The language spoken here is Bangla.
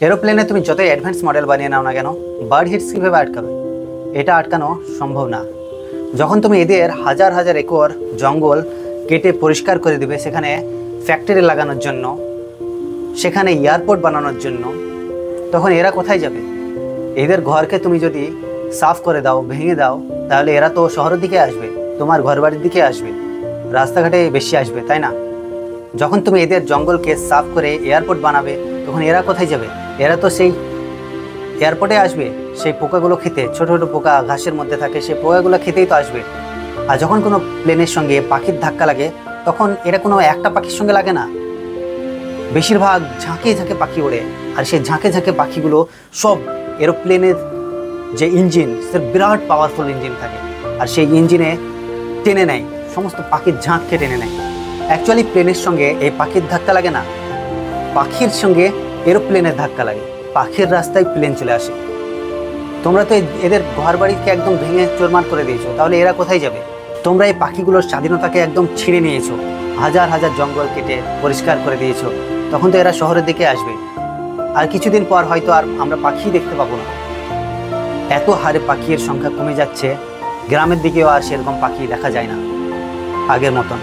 এরোপ্লেনে তুমি যতই অ্যাডভান্স মডেল বানিয়ে নাও না কেন, বার্ড হিটস কীভাবে আটকাবে? এটা আটকানো সম্ভব না। যখন তুমি এদের হাজার হাজার একর জঙ্গল কেটে পরিষ্কার করে দেবে সেখানে ফ্যাক্টরি লাগানোর জন্য, সেখানে এয়ারপোর্ট বানানোর জন্য, তখন এরা কোথায় যাবে? এদের ঘরকে তুমি যদি সাফ করে দাও, ভেঙে দাও, তাহলে এরা তো শহরের দিকে আসবে, তোমার ঘরবাড়ির দিকে আসবে, রাস্তাঘাটে বেশি আসবে, তাই না? যখন তুমি এদের জঙ্গলকে সাফ করে এয়ারপোর্ট বানাবে, তখন এরা কোথায় যাবে? এরা তো সেই এয়ারপোর্টে আসবে সেই পোকাগুলো খেতে। ছোটো ছোটো পোকা ঘাসের মধ্যে থাকে, সেই পোকাগুলো খেতেই তো আসবে। আর যখন কোনো প্লেনের সঙ্গে পাখির ধাক্কা লাগে, তখন এটা কোনো একটা পাখির সঙ্গে লাগে না, বেশিরভাগ ঝাঁকে ঝাঁকে পাখি ওড়ে। আর সেই ঝাঁকে ঝাঁকে পাখিগুলো সব এরোপ্লেনের যে ইঞ্জিন, সে বিরাট পাওয়ারফুল ইঞ্জিন থাকে, আর সেই ইঞ্জিনে টেনে নেয়, সমস্ত পাখির ঝাঁককে টেনে নেয়। অ্যাকচুয়ালি প্লেনের সঙ্গে এই পাখির ধাক্কা লাগে না, পাখির সঙ্গে এরোপ্লেনের ধাক্কা লাগে। পাখির রাস্তায় প্লেন চলে আসে। তোমরা তো এদের ঘর বাড়িকে একদম ভেঙে চুরমার করে দিয়েছো, তাহলে এরা কোথায় যাবে? তোমরা এই পাখিগুলোর স্বাধীনতাকে একদম ছিঁড়ে নিয়েছো, হাজার হাজার জঙ্গল কেটে পরিষ্কার করে দিয়েছো, তখন তো এরা শহরের দিকে আসবে। আর কিছুদিন পর হয়তো আর আমরা পাখি দেখতে পাবো না। এত হারে পাখির সংখ্যা কমে যাচ্ছে, গ্রামের দিকেও আর সেরকম পাখি দেখা যায় না আগের মতন।